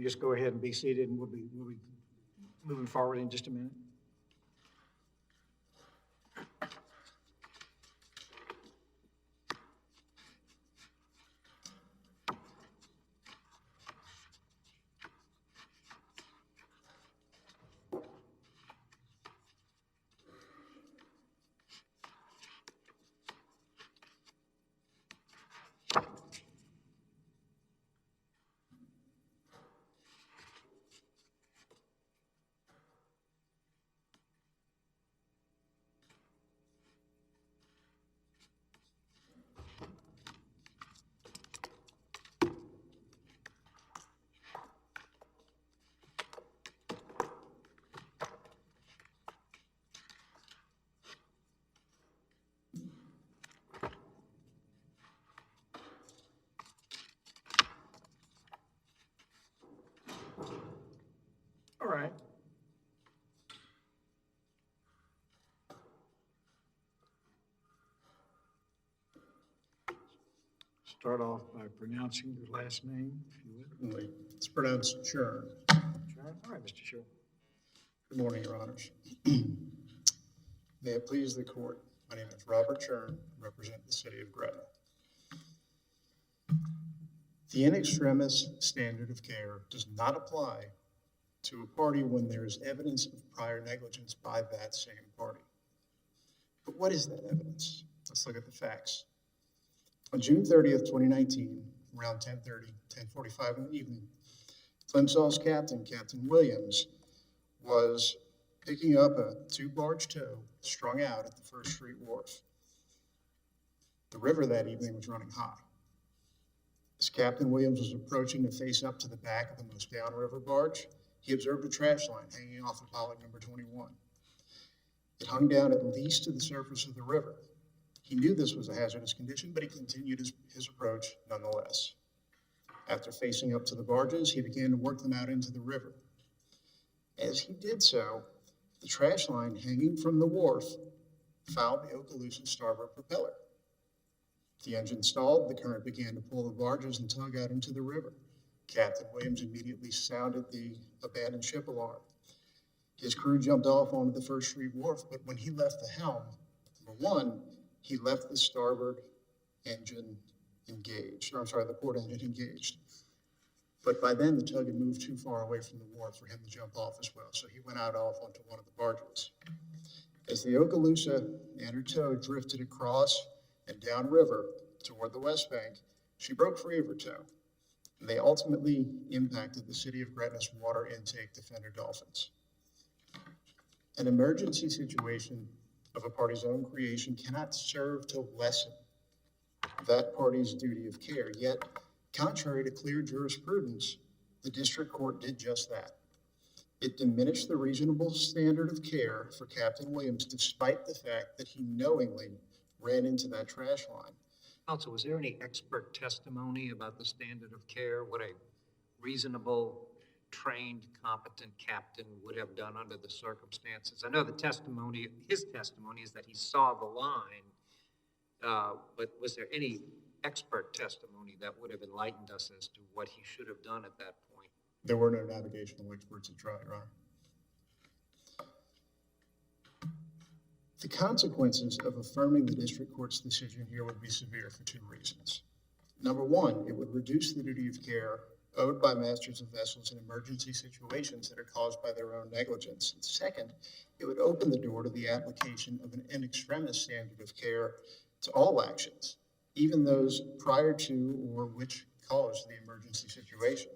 can just go ahead and be seated, and we'll be moving forward in just a minute. All right. Start off by pronouncing your last name, if you would. It's pronounced Tschirn. Tschirn. All right, Mr. Tschirn. Good morning, Your Honors. May it please the court, my name is Robert Tschirn, I represent the city of Gretna. The in extremis standard of care does not apply to a party when there is evidence of prior negligence by that same party. But what is that evidence? Let's look at the facts. On June 30th, 2019, around 10:45 in the evening, Plimsoll's captain, Captain Williams, was picking up a 2-barge tow strung out at the First Street Wharf. The river that evening was running high. As Captain Williams was approaching to face up to the back of the most downriver barge, he observed a trash line hanging off of pollock number 21. It hung down at least to the surface of the river. He knew this was a hazardous condition, but he continued his approach nonetheless. After facing up to the barges, he began to work them out into the river. As he did so, the trash line hanging from the wharf fouled the Okaloosa starboard propeller. The engine stalled, the current began to pull the barges and tug out into the river. Captain Williams immediately sounded the abandoned ship alarm. His crew jumped off onto the First Street Wharf, but when he left the helm, number one, he left the starboard engine engaged, the port engine engaged. But by then, the tug had moved too far away from the wharf for him to jump off as well, so he went out off onto one of the barges. As the Okaloosa and her tow drifted across and downriver toward the West Bank, she broke free of her tow, and they ultimately impacted the city of Gretna's water intake defender dolphins. An emergency situation of a party's own creation cannot serve to lessen that party's duty of care, yet, contrary to clear jurisprudence, the district court did just that. It diminished the reasonable standard of care for Captain Williams despite the fact that he knowingly ran into that trash line. Counsel, was there any expert testimony about the standard of care, what a reasonable, trained, competent captain would have done under the circumstances? I know the testimony, his testimony is that he saw the line, but was there any expert testimony that would have enlightened us as to what he should have done at that point? There were no navigational experts at trial, Your Honor. The consequences of affirming the district court's decision here would be severe for 2 reasons. Number one, it would reduce the duty of care owed by masters of vessels in emergency situations that are caused by their own negligence. And second, it would open the door to the application of an in extremis standard of care to all actions, even those prior to or which caused the emergency situation.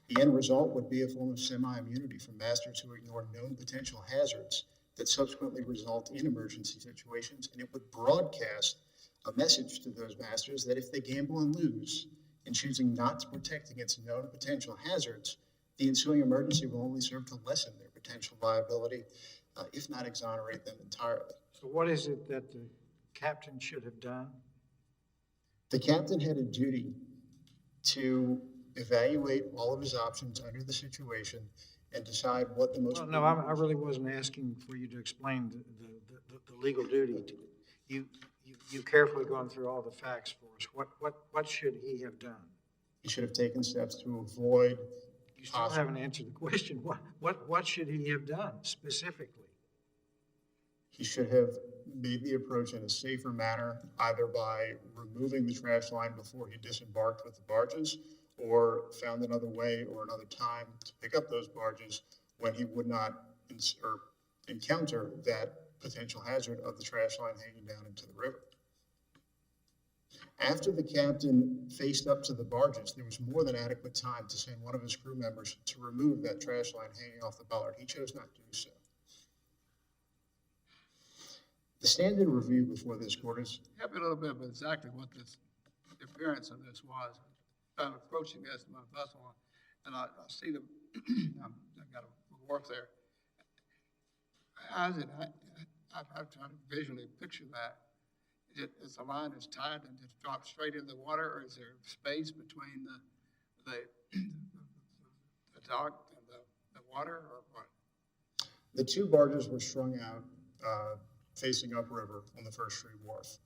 The end result would be a form of semi-immunity for masters who ignore known potential hazards that subsequently result in emergency situations, and it would broadcast a message to those masters that if they gamble and lose in choosing not to protect against known potential hazards, the ensuing emergency will only serve to lessen their potential liability, if not exonerate them entirely. So what is it that the captain should have done? The captain had a duty to evaluate all of his options under the situation and decide what the most... Well, no, I really wasn't asking for you to explain the legal duty. You carefully gone through all the facts for us. What should he have done? He should have taken steps to avoid You still haven't answered the question. What should he have done specifically? He should have made the approach in a safer manner, either by removing the trash line before he disembarked with the barges, or found another way or another time to pick up those barges when he would not encounter that potential hazard of the trash line hanging down into the river. After the captain faced up to the barges, there was more than adequate time to send one of his crew members to remove that trash line hanging off the bollard. He chose not to do so. The standard review before this court is... Help me a little bit with exactly what this, the appearance of this was. I'm approaching this in my vessel, and I see the, I've got a wharf there. How is it, I'm trying to visually picture that. Is the line is tied and just drops straight into the water, or is there space between the dock and the water, or what? The two barges were strung out facing upriver on the First Street Wharf.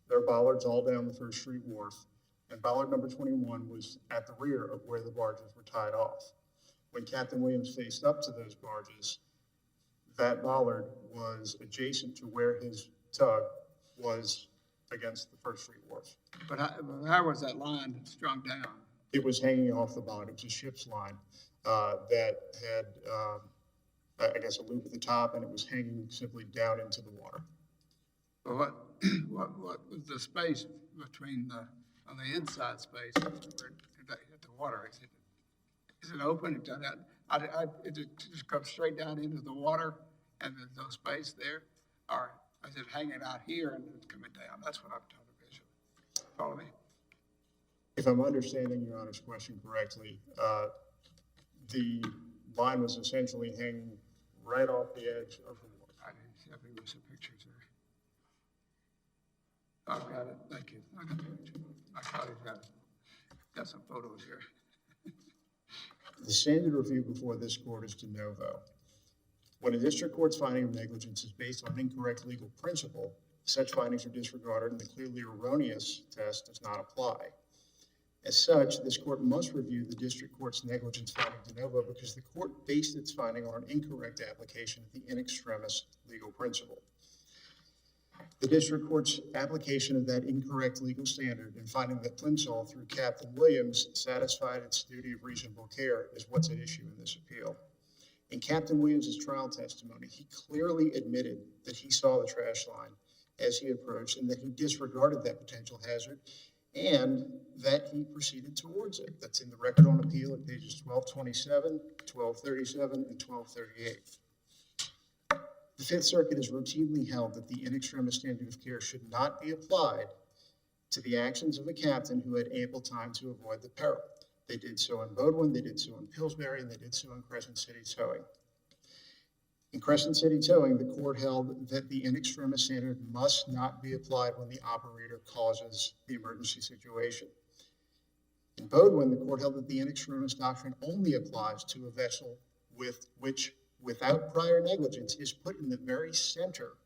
There are bollards all down the First Street Wharf, and bollard number 21 was at the rear of where the barges were tied off. When Captain Williams faced up to those barges, that bollard was adjacent to where his tug was against the First Street Wharf. But how was that line strung down? It was hanging off the bollard. It was a ship's line that had, I guess, a loop at the top, and it was hanging simply down into the water. Well, what was the space between on the inside space where at the water? Is it open? It just comes straight down into the water, and there's no space there, or is it hanging out here and it's coming down? That's what I'm trying to visualize. Follow me? If I'm understanding Your Honor's question correctly, the line was essentially hanging right off the edge of the water. I didn't see. I think there's some pictures there. I've got it. Thank you. I got the picture. My colleague's got some photos here. The standard review before this court is de novo. When a district court's finding of negligence is based on an incorrect legal principle, such findings are disregarded and the clearly erroneous test does not apply. As such, this court must review the district court's negligence finding de novo because the court based its finding on an incorrect application of the in extremis legal principle. The district court's application of that incorrect legal standard in finding that Plimsoll through Captain Williams satisfied its duty of reasonable care is what's at issue in this appeal. In Captain Williams' trial testimony, he clearly admitted that he saw the trash line as he approached and that he disregarded that potential hazard and that he proceeded towards it. That's in the record on appeal at pages 1227, 1237, and 1238. The Fifth Circuit has routinely held that the in extremis standard of care should not be applied to the actions of a captain who had ample time to avoid the peril. They did so in Bodwin, they did so in Pillsbury, and they did so in Crescent City Towing. In Crescent City Towing, the court held that the in extremis standard must not be applied when the operator causes the emergency situation. In Bodwin, the court held that the in extremis doctrine only applies to a vessel which, without prior negligence, is put in the very center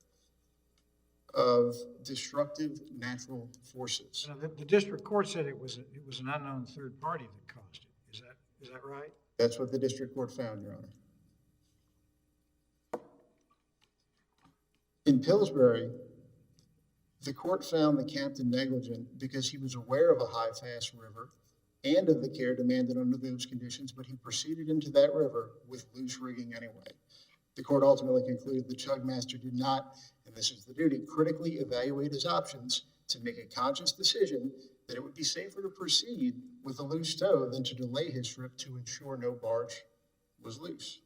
of destructive natural forces. Now, the district court said it was an unknown third party that caused it. Is that right? That's what the district court found, Your Honor. In Pillsbury, the court found the captain negligent because he was aware of a high, fast river and of the care demanded under those conditions, but he proceeded into that river with loose rigging anyway. The court ultimately concluded the chugmaster did not, and this is the duty, critically evaluate his options to make a conscious decision that it would be safer to proceed with a loose tow than to delay his trip to ensure no barge was loose.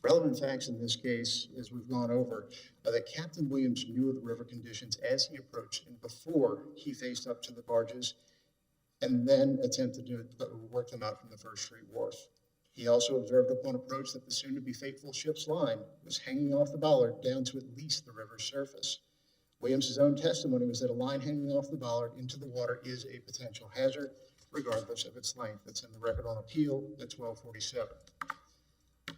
Relevant facts in this case, as we've gone over, are that Captain Williams knew of the river conditions as he approached and before he faced up to the barges and then attempted to work them out from the First Street Wharf. He also observed upon approach that the soon-to-be fateful ship's line was hanging off the bollard down to at least the river's surface. Williams' own testimony was that a line hanging off the bollard into the water is a potential hazard, regardless of its length. That's in the record on appeal at 1247.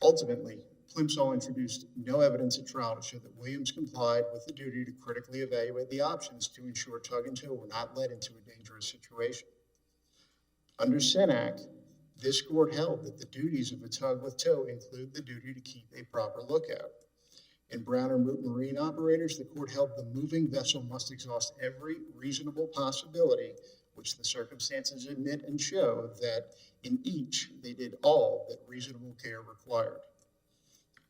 Ultimately, Plimsoll introduced no evidence at trial to show that Williams complied with the duty to critically evaluate the options to ensure tug and tow were not led into a dangerous situation. Under SENAC, This court held that the duties of a tug with tow include the duty to keep a proper lookout. In Brown and Root Marine Operators, the court held the moving vessel must exhaust every reasonable possibility, which the circumstances admit and show that in each they did all that reasonable care required.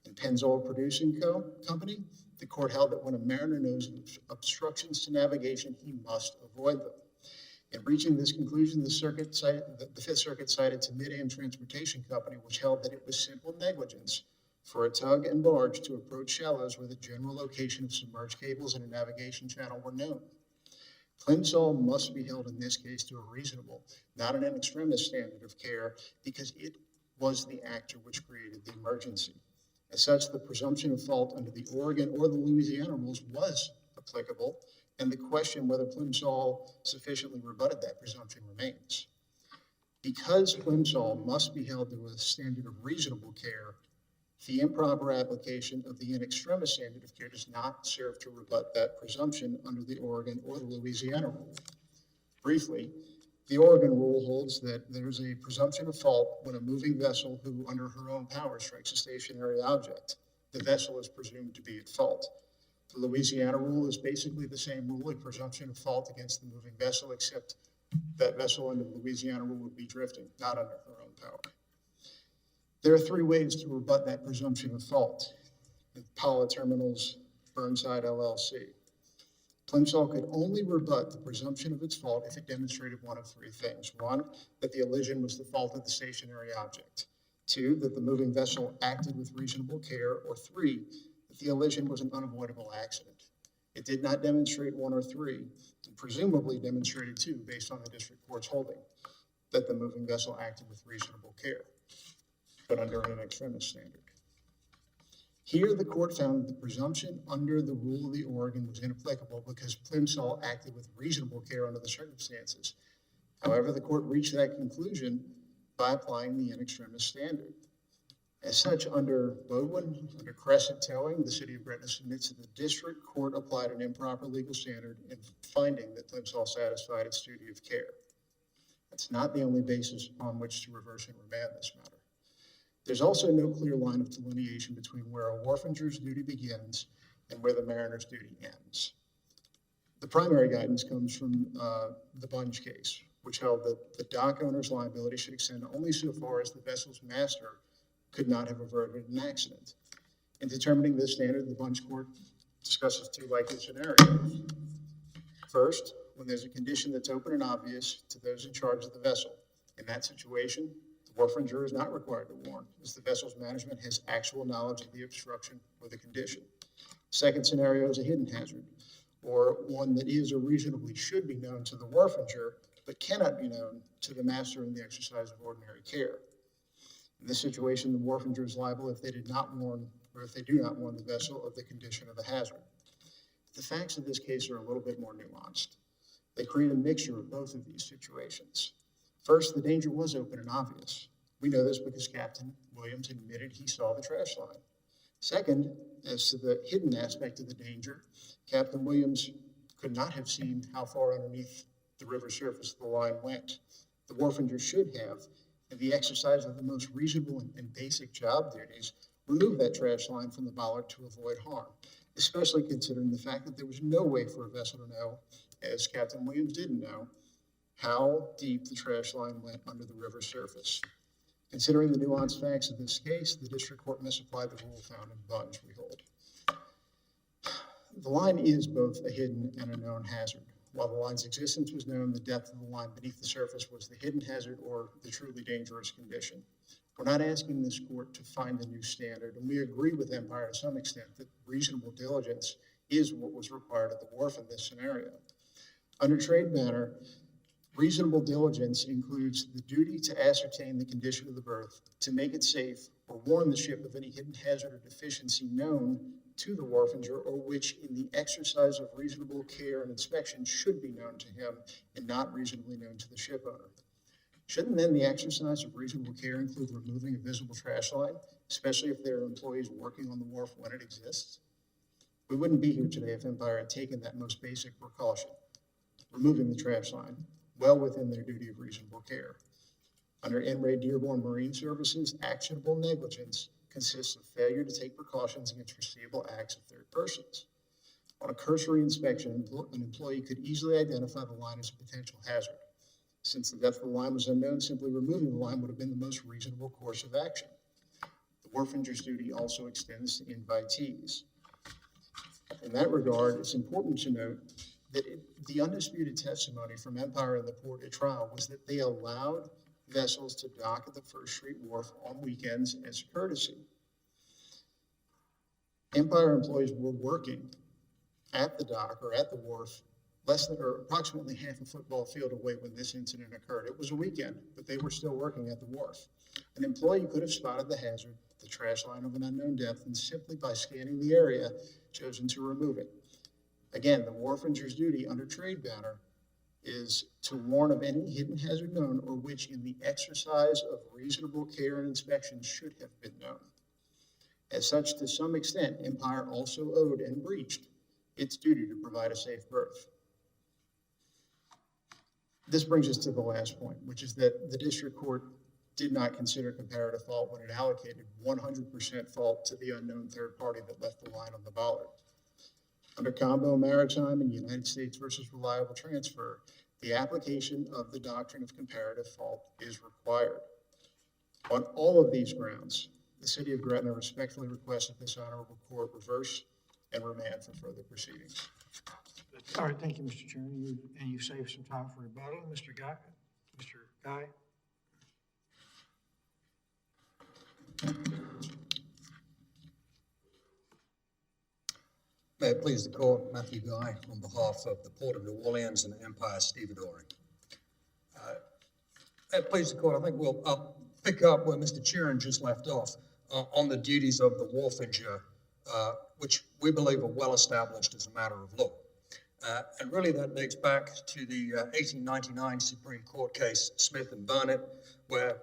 In Plimsoll Producing Company, the court held that when a mariner knows of obstructions to navigation, he must avoid them. In reaching this conclusion, the Fifth Circuit cited to Mid-Am Transportation Company, which held that it was simple negligence for a tug and barge to approach shallows where the general location of submerged cables and a navigation channel were known. Plimsoll must be held in this case to a reasonable, not an in extremis standard of care, because it was the actor which created the emergency. As such, the presumption of fault under the Oregon or the Louisiana rules was applicable, and the question whether Plimsoll sufficiently rebutted that presumption remains. Because Plimsoll must be held to a standard of reasonable care, the improper application of the in extremis standard of care does not serve to rebut that presumption under the Oregon or the Louisiana rule. Briefly, the Oregon rule holds that there's a presumption of fault when a moving vessel who, under her own power, strikes a stationary object. The vessel is presumed to be at fault. The Louisiana rule is basically the same rule, a presumption of fault against the moving vessel, except that vessel under the Louisiana rule would be drifting, not under her own power. There are three ways to rebut that presumption of fault. Impala Terminals, Burnside LLC. Plimsoll could only rebut the presumption of its fault if it demonstrated one of three things. One, that the elision was the fault of the stationary object. Two, that the moving vessel acted with reasonable care. Or three, that the elision was an unavoidable accident. It did not demonstrate one or three, and presumably demonstrated two based on the district court's holding, that the moving vessel acted with reasonable care, but under an in extremis standard. Here, the court found that the presumption under the rule of the Oregon was inapplicable because Plimsoll acted with reasonable care under the circumstances. However, the court reached that conclusion by applying the in extremis standard. As such, under Bodwin, under Crescent Towing, the city of Gretna submits that the district court applied an improper legal standard in finding that Plimsoll satisfied its duty of care. That's not the only basis on which to reverse and remand this matter. There's also no clear line of delineation between where a wharfinger's duty begins and where the mariner's duty ends. The primary guidance comes from the Bunge case, which held that the dock owner's liability should extend only so far as the vessel's master could not have averted an accident. In determining this standard, the Bunge court discusses two likely scenarios. First, when there's a condition that's open and obvious to those in charge of the vessel. In that situation, the wharfinger is not required to warn, as the vessel's management has actual knowledge of the obstruction or the condition. Second scenario is a hidden hazard, or one that is or reasonably should be known to the wharfinger, but cannot be known to the master in the exercise of ordinary care. In this situation, the wharfinger is liable if they did not warn, or if they do not warn the vessel of the condition of the hazard. The facts of this case are a little bit more nuanced. They create a mixture of both of these situations. First, the danger was open and obvious. We know this because Captain Williams admitted he saw the trash line. Second, as to the hidden aspect of the danger, Captain Williams could not have seen how far underneath the river surface the line went. The wharfinger should have, in the exercise of the most reasonable and basic job duties, remove that trash line from the bollard to avoid harm, especially considering the fact that there was no way for a vessel to know, as Captain Williams didn't know, how deep the trash line went under the river surface. Considering the nuanced facts of this case, the district court misapplied the rule found in Bunge, we hold. The line is both a hidden and a known hazard. While the line's existence was known, the depth of the line beneath the surface was the hidden hazard or the truly dangerous condition. We're not asking this court to find a new standard, and we agree with Empire to some extent that reasonable diligence is what was required at the wharf in this scenario. Under trade banner, reasonable diligence includes the duty to ascertain the condition of the berth, to make it safe, or warn the ship of any hidden hazard or deficiency known to the wharfinger, or which in the exercise of reasonable care and inspection should be known to him and not reasonably known to the ship owner. Shouldn't then the exercise of reasonable care include removing a visible trash line, especially if there are employees working on the wharf when it exists? We wouldn't be here today if Empire had taken that most basic precaution, removing the trash line, well within their duty of reasonable care. Under NRA Dearborn Marine Services, actionable negligence consists of failure to take precautions against foreseeable acts of third persons. On a cursory inspection, an employee could easily identify the line as a potential hazard. Since the depth of the line was unknown, simply removing the line would have been the most reasonable course of action. The wharfinger's duty also extends to invitees. In that regard, it's important to note that the undisputed testimony from Empire and the port at trial was that they allowed vessels to dock at the First Street Wharf on weekends as a courtesy. Empire employees were working at the dock or at the wharf less than or approximately half a football field away when this incident occurred. It was a weekend, but they were still working at the wharf. An employee could have spotted the hazard, the trash line of an unknown depth, and simply by scanning the area, chosen to remove it. Again, the wharfinger's duty under trade banner is to warn of any hidden hazard known or which in the exercise of reasonable care and inspection should have been known. As such, to some extent, Empire also owed and breached its duty to provide a safe berth. This brings us to the last point, which is that the district court did not consider comparative fault when it allocated 100% fault to the unknown third party that left the line on the bollard. Under Combo Maritime and United States versus Reliable Transfer, the application of the doctrine of comparative fault is required. On all of these grounds, the city of Gretna respectfully requests that this honorable court reverse and remand for further proceedings. All right, thank you, Mr. Tschirn. You saved some time for rebuttal. Mr. Guy? May it please the court, Matthew Guy, on behalf of the Port of New Orleans and Empire Stevedoring. May it please the court, I think we'll pick up where Mr. Tschirn just left off on the duties of the wharfinger, which we believe are well established as a matter of law. And really that dates back to the 1899 Supreme Court case, Smith and Burnett, where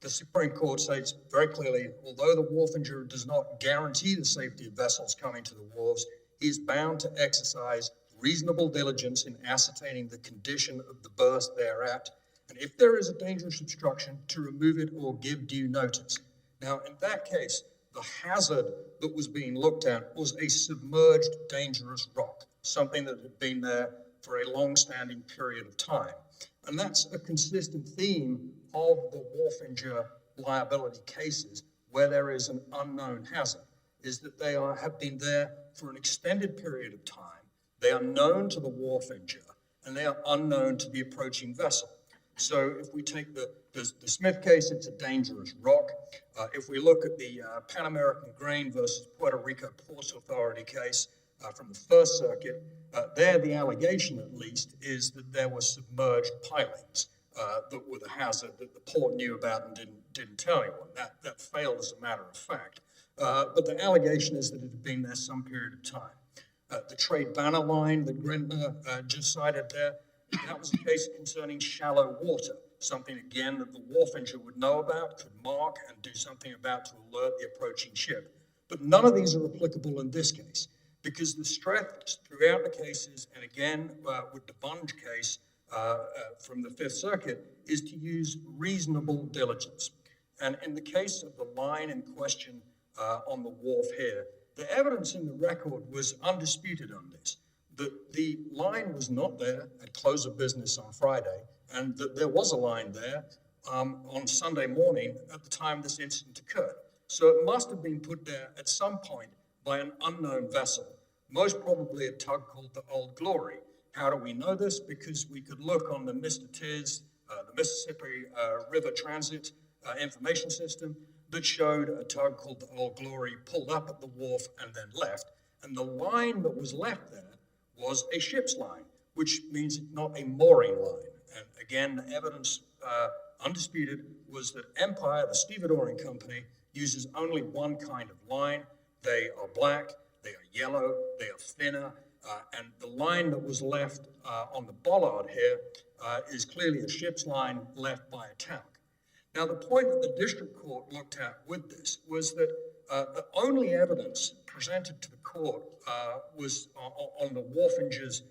the Supreme Court states very clearly, although the wharfinger does not guarantee the safety of vessels coming to the wharves, he is bound to exercise reasonable diligence in ascertaining the condition of the berth thereat, and if there is a dangerous obstruction, to remove it or give due notice. Now, in that case, the hazard that was being looked at was a submerged dangerous rock, something that had been there for a long-standing period of time. And that's a consistent theme of the wharfinger liability cases where there is an unknown hazard, is that they have been there for an extended period of time. They are known to the wharfinger and they are unknown to the approaching vessel. So if we take the Smith case, it's a dangerous rock. If we look at the Pan American Grain versus Puerto Rico Ports Authority case from the First Circuit, there the allegation at least is that there were submerged pilings that were the hazard that the port knew about and didn't tell anyone. That failed as a matter of fact. But the allegation is that it had been there some period of time. The trade banner line that Gretna just cited there, that was a case concerning shallow water, something again that the wharfinger would know about, could mark and do something about to alert the approaching ship. But none of these are applicable in this case, because the stress throughout the cases, and again with the Bunge case from the Fifth Circuit, is to use reasonable diligence. And in the case of the line in question on the wharf here, the evidence in the record was undisputed on this, that the line was not there at close of business on Friday, and that there was a line there on Sunday morning at the time this incident occurred. So it must have been put there at some point by an unknown vessel, most probably a tug called the Old Glory. How do we know this? Because we could look on the Mr. Tiz, the Mississippi River Transit information system that showed a tug called the Old Glory pulled up at the wharf and then left. And the line that was left there was a ship's line, which means not a mooring line. And again, the evidence undisputed was that Empire, the stevedoring company, uses only one kind of line. They are black, they are yellow, they are thinner, and the line that was left on the bollard here is clearly a ship's line left by a talc. Now, the point that the district court looked at with this was that the only evidence presented to the court was on the wharfinger's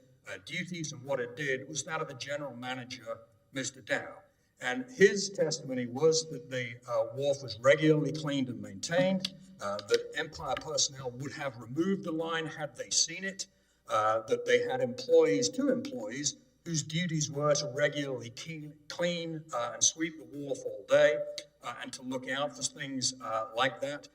duties and what it did was that of the general manager, Mr. Dow. And his testimony was that the wharf was regularly cleaned and maintained, that Empire personnel would have removed the line had they seen it, that they had two employees, whose duties were to regularly clean and sweep the wharf all day and to look out for things like that,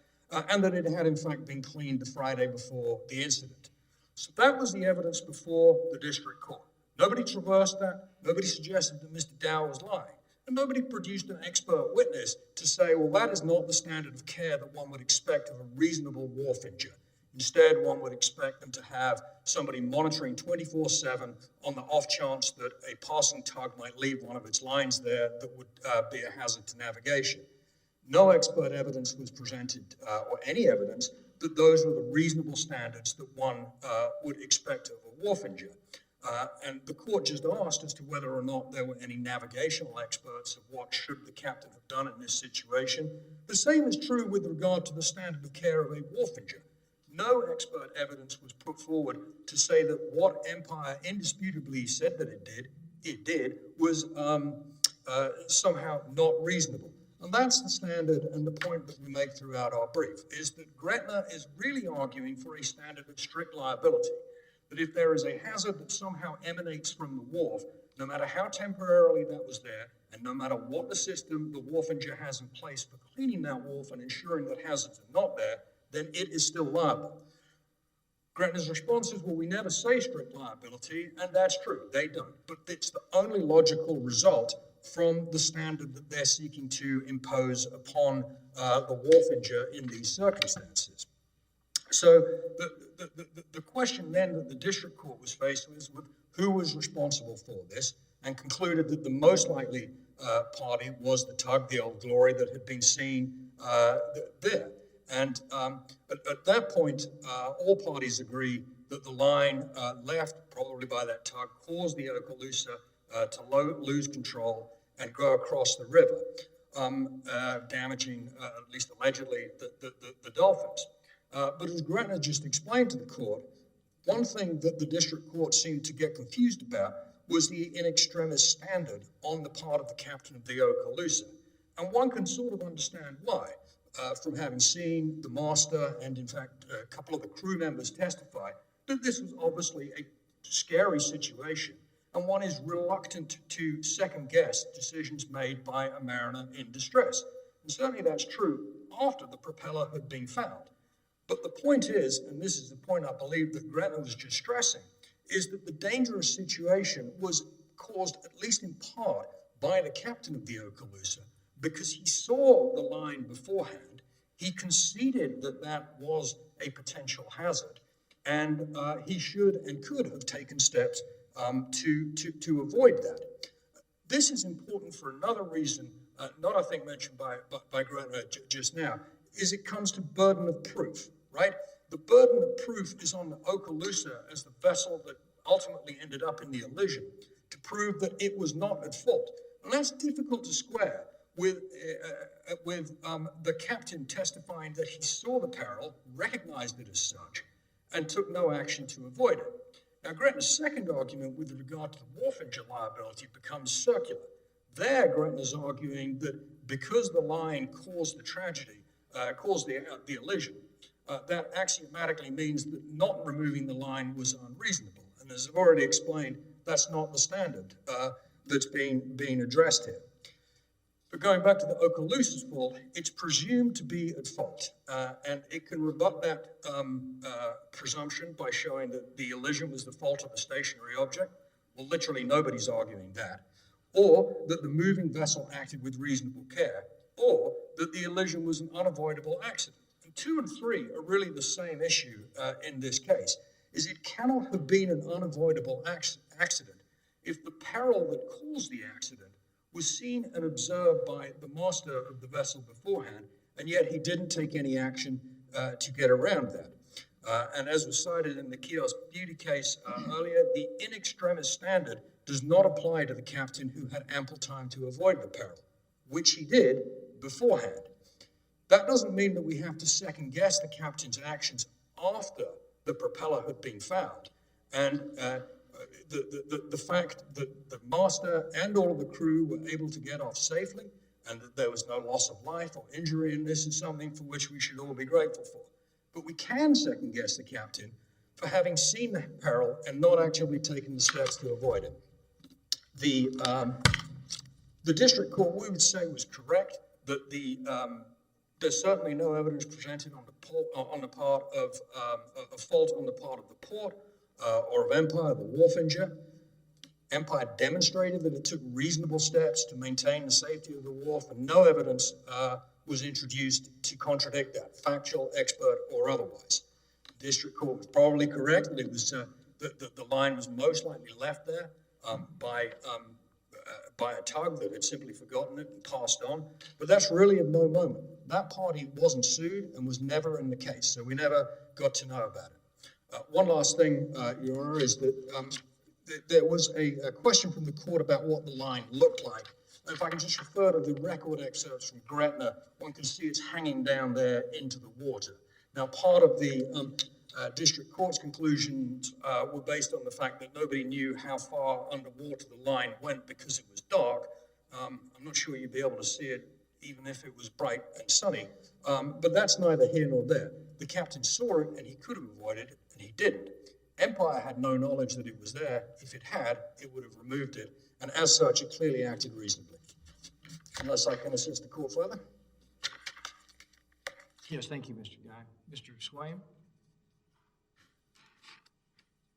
and that it had in fact been cleaned the Friday before the incident. So that was the evidence before the district court. Nobody traversed that. Nobody suggested that Mr. Dow was lying. And nobody produced an expert witness to say, well, that is not the standard of care that one would expect of a reasonable wharfinger. Instead, one would expect them to have somebody monitoring 24/7 on the off chance that a passing tug might leave one of its lines there that would be a hazard to navigation. No expert evidence was presented, or any evidence, that those were the reasonable standards that one would expect of a wharfinger. And the court just asked as to whether or not there were any navigational experts of what should the captain have done in this situation. The same is true with regard to the standard of care of a wharfinger. No expert evidence was put forward to say that what Empire indisputably said that it did was somehow not reasonable. And that's the standard and the point that we make throughout our brief, is that Gretna is really arguing for a standard of strict liability, that if there is a hazard that somehow emanates from the wharf, no matter how temporarily that was there, and no matter what the system the wharfinger has in place for cleaning that wharf and ensuring that hazards are not there, then it is still liable. Gretna's response is, well, we never say strict liability, and that's true, they don't. But it's the only logical result from the standard that they're seeking to impose upon the wharfinger in these circumstances. So the question then that the district court was faced with who was responsible for this, and concluded that the most likely party was the tug, the Old Glory, that had been seen there. And at that point, all parties agree that the line left, probably by that tug, caused the Okaloosa to lose control and go across the river, damaging, at least allegedly, the dolphins. But as Gretna just explained to the court, one thing that the district court seemed to get confused about was the in extremis standard on the part of the captain of the Okaloosa. And one can sort of understand why, from having seen the master and, in fact, a couple of the crew members testify that this was obviously a scary situation, and one is reluctant to second-guess decisions made by a mariner in distress. And certainly that's true after the propeller had been found. But the point is, and this is the point I believe that Gretna was just stressing, is that the dangerous situation was caused, at least in part, by the captain of the Okaloosa, because he saw the line beforehand, he conceded that that was a potential hazard, and he should and could have taken steps to avoid that. This is important for another reason, not I think mentioned by Gretna just now, is it comes to burden of proof, right? The burden of proof is on the Okaloosa as the vessel that ultimately ended up in the elision to prove that it was not at fault. And that's difficult to square with the captain testifying that he saw the peril, recognized it as such, and took no action to avoid it. Now, Gretna's second argument with regard to the wharfinger liability becomes circular. There, Gretna's arguing that because the line caused the tragedy, caused the elision, that axiomatically means that not removing the line was unreasonable. And as I've already explained, that's not the standard that's being addressed here. But going back to the Okaloosa's fault, it's presumed to be at fault, and it can rebut that presumption by showing that the elision was the fault of a stationary object. Well, literally nobody's arguing that. Or that the moving vessel acted with reasonable care, or that the elision was an unavoidable accident. And 2 and 3 are really the same issue in this case, is it cannot have been an unavoidable accident if the peril that caused the accident was seen and observed by the master of the vessel beforehand, and yet he didn't take any action to get around that. And as was cited in the Kiosk Beauty case earlier, the in extremis standard does not apply to the captain who had ample time to avoid the peril, which he did beforehand. That doesn't mean that we have to second guess the captain's actions after the propeller had been found. And the fact that the master and all of the crew were able to get off safely and that there was no loss of life or injury, and this is something for which we should all be grateful for. But we can second guess the captain for having seen the peril and not actively taken the steps to avoid it. The district court, we would say, was correct that there's certainly no evidence presented on the part of a fault on the part of the port or of Empire, the wharfinger. Empire demonstrated that it took reasonable steps to maintain the safety of the wharf, and no evidence was introduced to contradict that, factual, expert, or otherwise. The district court was probably correct that it was the line was most likely left there by a tug that had simply forgotten it and passed on. But that's really of no moment. That party wasn't sued and was never in the case, so we never got to know about it. One last thing, Your Honor, is that there was a question from the court about what the line looked like. If I can just refer to the record excerpts from Gretna, one can see it's hanging down there into the water. Now, part of the district court's conclusions were based on the fact that nobody knew how far underwater the line went because it was dark. I'm not sure you'd be able to see it even if it was bright and sunny, but that's neither here nor there. The captain saw it and he could have avoided it, and he didn't. Empire had no knowledge that it was there. If it had, it would have removed it, and as such, it clearly acted reasonably. Unless I can assist the court further. Yes, thank you, Mr. Guy. Mr. Swaim?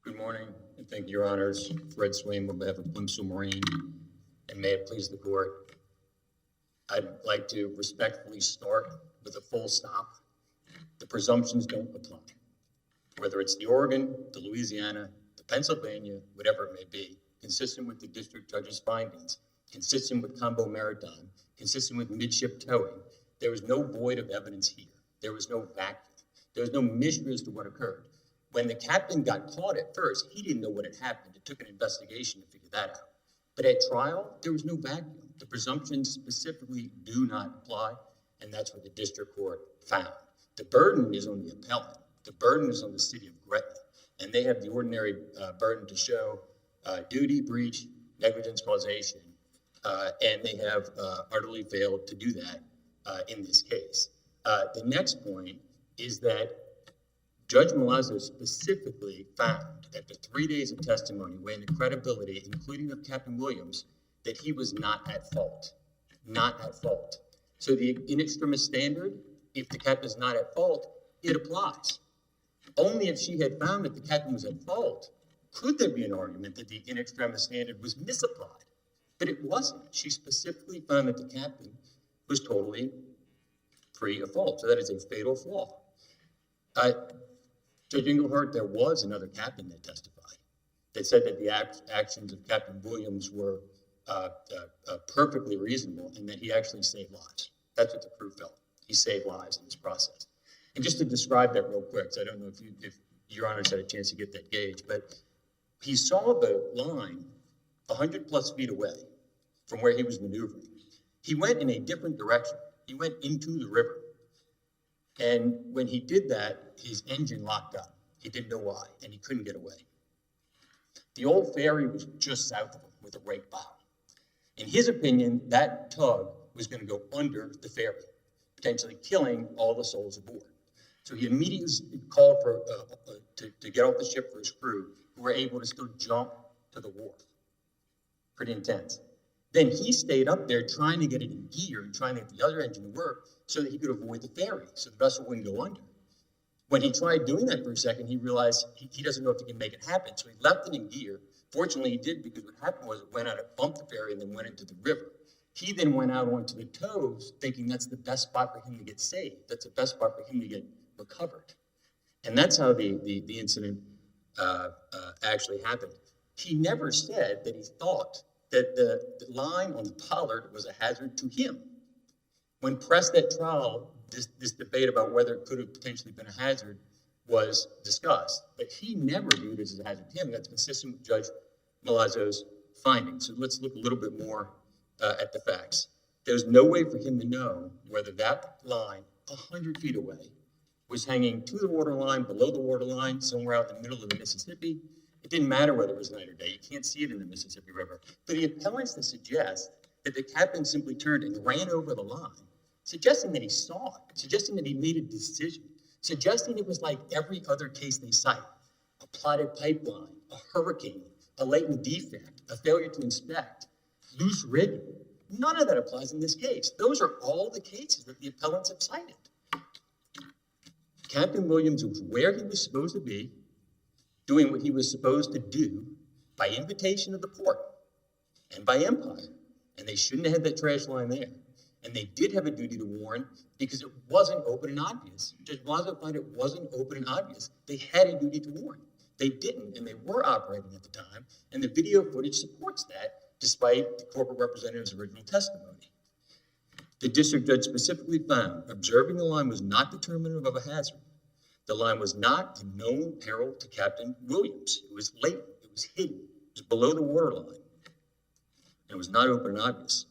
Good morning, and thank you, Your Honors. Fred Swaim on behalf of Plimsoll Marine, and may it please the court. I'd like to respectfully start with a full stop. The presumptions don't apply. Whether it's the Oregon, the Louisiana, the Pennsylvania, whatever it may be, consistent with the district judge's findings, consistent with combo maritime, consistent with midship towing, there was no void of evidence here. There was no vacuum. There was no mystery as to what occurred. When the captain got caught at first, he didn't know what had happened. It took an investigation to figure that out. But at trial, there was no vacuum. The presumptions specifically do not apply, and that's what the district court found. The burden is on the appellant. The burden is on the city of Gretna, and they have the ordinary burden to show duty, breach, negligence, causation, and they have utterly failed to do that in this case. The next point is that Judge Malazzo specifically found that the 3 days of testimony weighing the credibility, including of Captain Williams, that he was not at fault. Not at fault. So the in extremis standard, if the captain is not at fault, it applies. Only if she had found that the captain was at fault could there be an argument that the in extremis standard was misapplied. But it wasn't. She specifically found that the captain was totally free of fault. So that is a fatal flaw. Judge Engelhardt, there was another captain that testified that said that the actions of Captain Williams were perfectly reasonable and that he actually saved lives. That's what the crew felt. He saved lives in this process. And just to describe that real quick, so I don't know if Your Honors had a chance to get that gauge, but he saw the line 100 plus feet away from where he was maneuvering. He went in a different direction. He went into the river. And when he did that, his engine locked up. He didn't know why, and he couldn't get away. The old ferry was just south of him with a rake bow. In his opinion, that tug was going to go under the ferry, potentially killing all the souls aboard. So he immediately called for to get off the ship for his crew, who were able to still jump to the wharf. Pretty intense. Then he stayed up there trying to get it in gear and trying to get the other engine to work so that he could avoid the ferry, so the vessel wouldn't go under. When he tried doing that for a second, he realized he doesn't know if he can make it happen, so he left it in gear. Fortunately, he did, because what happened was it went out, it bumped the ferry, and then went into the river. He then went out onto the tows, thinking that's the best spot for him to get saved. That's the best spot for him to get recovered. And that's how the incident actually happened. He never said that he thought that the line on the pollard was a hazard to him. When pressed at trial, this debate about whether it could have potentially been a hazard was discussed, but he never viewed it as a hazard to him. That's consistent with Judge Malazzo's findings. So let's look a little bit more at the facts. There's no way for him to know whether that line 100 feet away was hanging to the waterline, below the waterline, somewhere out in the middle of the Mississippi, It didn't matter whether it was night or day. You can't see it in the Mississippi River. For the appellants to suggest that the captain simply turned and ran over the line, suggesting that he saw it, suggesting that he made a decision, suggesting it was like every other case they cite, a plotted pipeline, a hurricane, a latent defect, a failure to inspect, loose rigging. None of that applies in this case. Those are all the cases that the appellants have cited. Captain Williams was where he was supposed to be, doing what he was supposed to do by invitation of the port and by empire. And they shouldn't have had that trash line there. And they did have a duty to warn because it wasn't open and obvious. Judge Blasio found it wasn't open and obvious. They had a duty to warn. They didn't, and they were operating at the time. And the video footage supports that, despite the corporate representative's original testimony. The district judge specifically found observing the line was not determinative of a hazard. The line was not a known peril to Captain Williams. It was latent, it was hidden, it was below the waterline, and it was not open and obvious.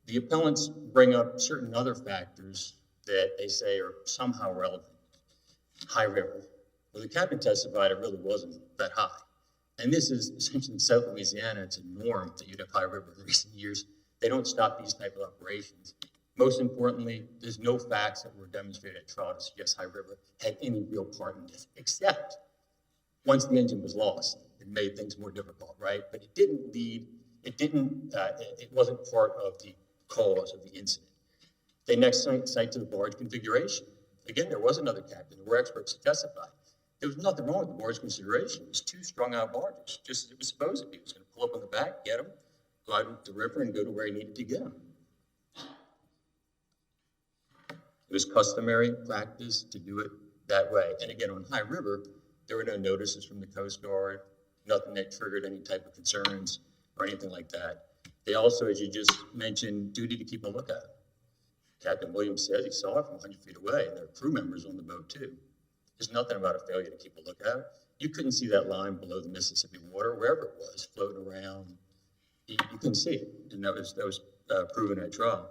The appellants bring up certain other factors that they say are somehow relevant. High river. Well, the captain testified it really wasn't that high. And this is essentially in South Louisiana, it's a norm that you'd have high river in recent years. They don't stop these type of operations. Most importantly, there's no facts that were demonstrated at trial to suggest High River had any real part in this, except once the engine was lost, it made things more difficult, right? But it didn't lead, it wasn't part of the cause of the incident. They next cite to the barge configuration. Again, there was another captain. There were experts who testified. There was nothing wrong with the barge configuration. It was two strung out barges, just as it was supposed to be. It was going to pull up on the back, get them, go out the river, and go to where he needed to go. It was customary practice to do it that way. And again, on High River, there were no notices from the Coast Guard, nothing that triggered any type of concerns or anything like that. They also, as you just mentioned, duty to keep a lookout. Captain Williams says he saw it from 100 feet away, and there are crew members on the boat too. There's nothing about a failure to keep a lookout. You couldn't see that line below the Mississippi water, wherever it was, floating around. You couldn't see it, and that was proven at trial.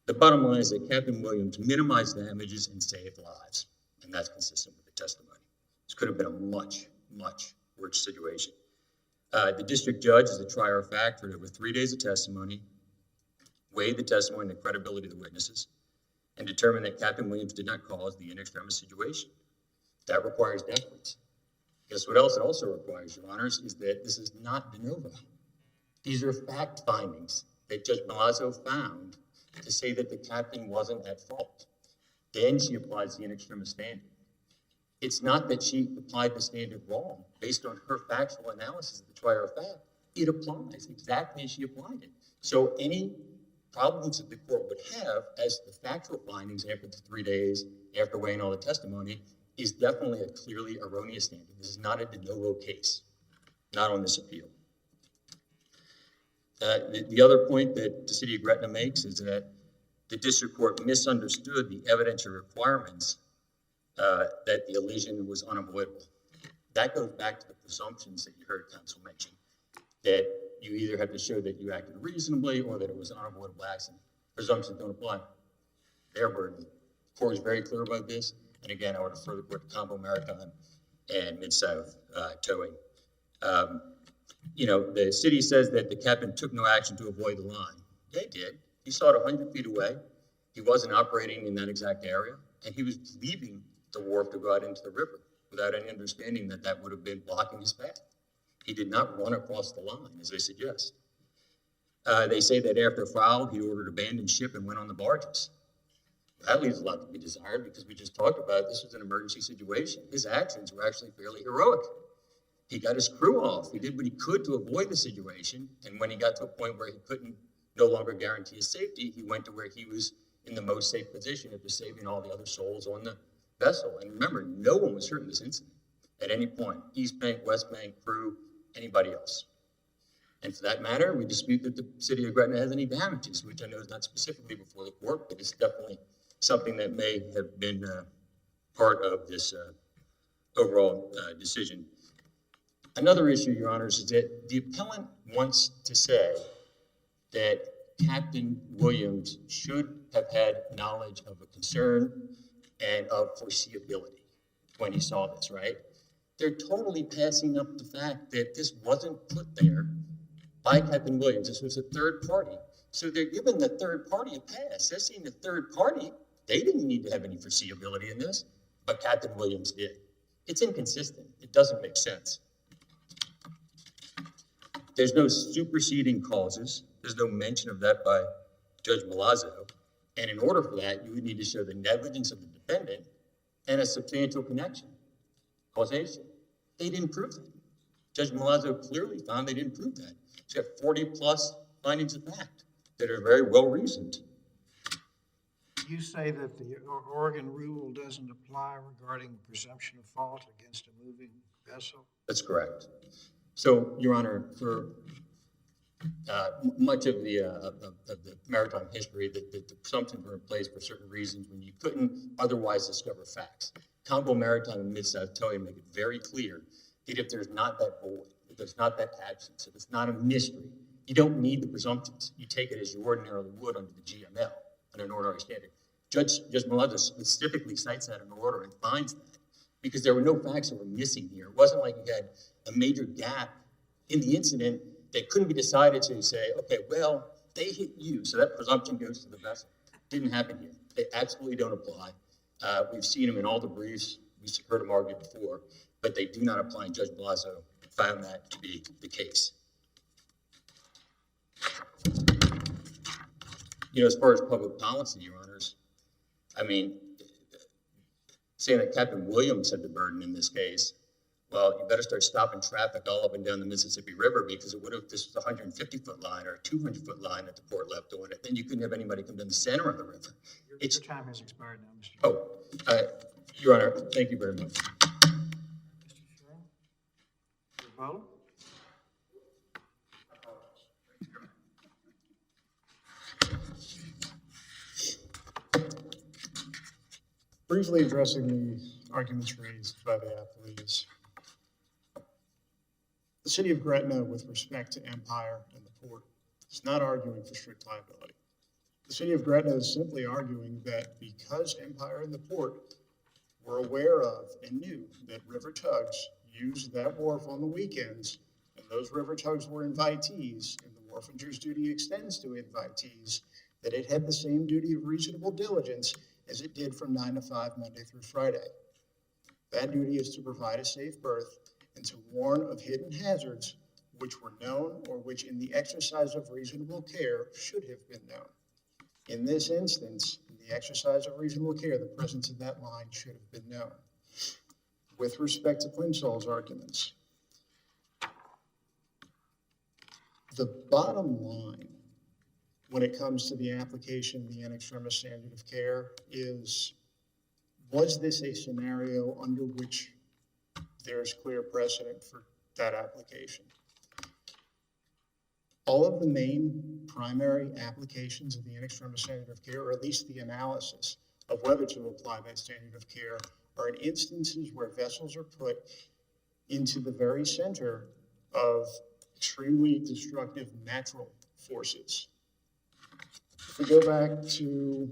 The bottom line is that Captain Williams minimized damages and saved lives, and that's consistent with the testimony. This could have been a much, much worse situation. The district judge, as a trier of fact, heard over 3 days of testimony, weighed the testimony and the credibility of the witnesses, and determined that Captain Williams did not cause the in extremis situation. That requires deference. Guess what else it also requires, Your Honors, is that this is not de novo. These are fact findings that Judge Malazzo found to say that the captain wasn't at fault. Then she applies the in extremis standard. It's not that she applied the standard wrong. Based on her factual analysis of the trier of fact, it applies exactly as she applied it. So any problems that the court would have as the factual findings after the 3 days, after weighing all the testimony, is definitely a clearly erroneous standard. This is not a de novo case, not on this appeal. The other point that the city of Gretna makes is that the district court misunderstood the evidentiary requirements that the elision was unavoidable. That goes back to the presumptions that you heard counsel mention, that you either have to show that you acted reasonably or that it was an unavoidable accident. Presumptions don't apply. Their burden. The court is very clear about this. And again, I would refer the court to Combo Maritime and Mid-South Towing. You know, the city says that the captain took no action to avoid the line. They did. He saw it 100 feet away. He wasn't operating in that exact area, and he was leaving the wharf to go out into the river without any understanding that that would have been blocking his path. He did not run across the line, as they suggest. They say that after foul, he ordered abandoned ship and went on the barges. That leaves a lot to be desired because we just talked about this was an emergency situation. His actions were actually fairly heroic. He got his crew off. He did what he could to avoid the situation. And when he got to a point where he couldn't no longer guarantee his safety, he went to where he was in the most safe position after saving all the other souls on the vessel. And remember, no one was hurt in this incident at any point. East Bank, West Bank, crew, anybody else. And for that matter, we dispute that the city of Gretna has any damages, which I know is not specifically before the court, but it's definitely something that may have been part of this overall decision. Another issue, Your Honors, is that the appellant wants to say that Captain Williams should have had knowledge of a concern and of foreseeability when he saw this, right? They're totally passing up the fact that this wasn't put there by Captain Williams. This was a third party. So they're giving the third party a pass. They're saying the third party, they didn't need to have any foreseeability in this, but Captain Williams did. It's inconsistent. It doesn't make sense. There's no superseding causes. There's no mention of that by Judge Malazzo. And in order for that, you would need to show the negligence of the defendant and a substantial connection, causation. They didn't prove that. Judge Malazzo clearly found they didn't prove that. So you have 40 plus findings of fact that are very well reasoned. You say that the Oregon rule doesn't apply regarding presumption of fault against a moving vessel? That's correct. So, Your Honor, for much of the maritime history, the presumptions were in place for certain reasons when you couldn't otherwise discover facts. Combo Maritime and Mid-South Towing make it very clear that if there's not that void, if there's not that absence, if it's not a mystery, you don't need the presumptions. You take it as you ordinarily would under the GML, under an ordinary standard. Judge Malazzo specifically cites that in order and finds that because there were no facts that were missing here. It wasn't like you had a major gap in the incident that couldn't be decided to say, okay, well, they hit you, so that presumption goes to the vessel. Didn't happen here. They absolutely don't apply. We've seen them in all the briefs. We've heard them argue before, but they do not apply, and Judge Malazzo found that to be the case. You know, as far as public policy, Your Honors, I mean, saying that Captain Williams had the burden in this case, well, you better start stopping traffic all up and down the Mississippi River because it would have, this was a 150-foot line or a 200-foot line that the port left on it. Then you couldn't have anybody come down the center of the river. Your time has expired now, Mr. Oh, Your Honor, thank you very much. Mr. Tschirn? Your vote? Briefly addressing the arguments raised by the athletes. The city of Gretna, with respect to Empire and the port, is not arguing for strict liability. The city of Gretna is simply arguing that because Empire and the port were aware of and knew that river tugs used that wharf on the weekends, and those river tugs were invitees, and the wharfinger's duty extends to invitees, that it had the same duty of reasonable diligence as it did from 9 to 5, Monday through Friday. That duty is to provide a safe berth and to warn of hidden hazards which were known or which in the exercise of reasonable care should have been known. In this instance, in the exercise of reasonable care, the presence of that line should have been known. With respect to Plimsoll's arguments, the bottom line when it comes to the application of the in extremis standard of care is, was this a scenario under which there's clear precedent for that application? All of the main primary applications of the in extremis standard of care, or at least the analysis of whether to apply that standard of care, are in instances where vessels are put into the very center of extremely destructive natural forces. If we go back to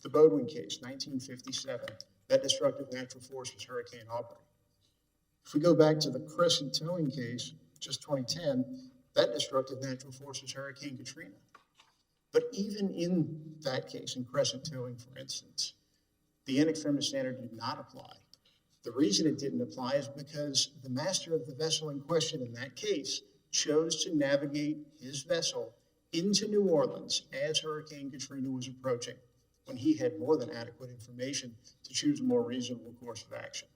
the Bodwin case, 1957, that destructive natural force was Hurricane Aubrey. If we go back to the Crescent Towing case, just 2010, that destructive natural force was Hurricane Katrina. But even in that case, in Crescent Towing, for instance, the in extremis standard did not apply. The reason it didn't apply is because the master of the vessel in question in that case chose to navigate his vessel into New Orleans as Hurricane Katrina was approaching, when he had more than adequate information to choose a more reasonable course of action.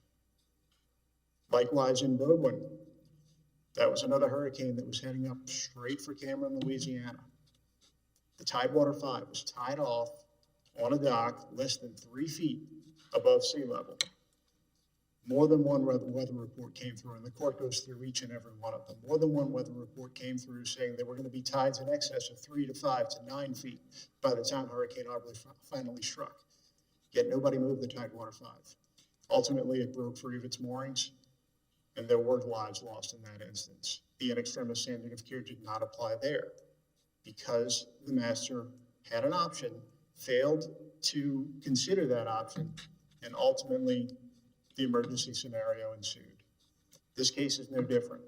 Likewise in Bodwin, that was another hurricane that was heading up straight for Cameron, Louisiana. The Tidewater 5 was tied off on a dock less than 3 feet above sea level. More than one weather report came through, and the court goes through each and every one of them. More than one weather report came through saying there were going to be tides in excess of 3 to 5 to 9 feet by the time Hurricane Aubrey finally struck. Yet nobody moved the Tidewater 5. Ultimately, it broke free of its moorings, and there were lives lost in that instance. The in extremis standard of care did not apply there because the master had an option failed to consider that option, and ultimately the emergency scenario ensued. This case is no different.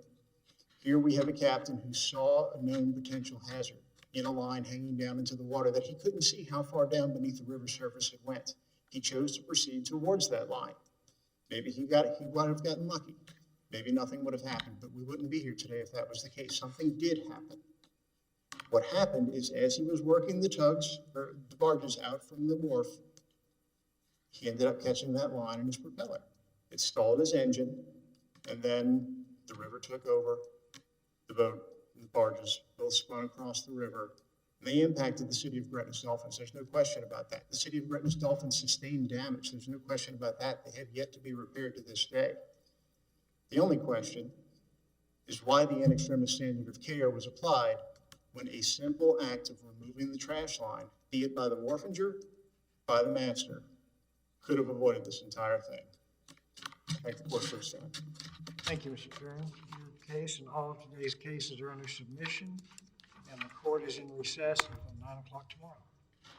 Here we have a captain who saw a known potential hazard in a line hanging down into the water that he couldn't see how far down beneath the river surface it went. He chose to proceed towards that line. Maybe he would have gotten lucky. Maybe nothing would have happened, but we wouldn't be here today if that was the case. Something did happen. What happened is, as he was working the barges out from the wharf, he ended up catching that line in his propeller. It stalled his engine, and then the river took over. The boat and the barges both spun across the river. And they impacted the city of Gretna's dolphins. There's no question about that. The city of Gretna's dolphins sustained damage. There's no question about that. They have yet to be repaired to this day. The only question is why the in extremis standard of care was applied when a simple act of removing the trash line, be it by the wharfinger, by the master, could have avoided this entire thing. Thank the court for its time. Thank you, Mr. Tschirn. Your case and all of today's cases are under submission, and the court is in recess until 9 o'clock tomorrow.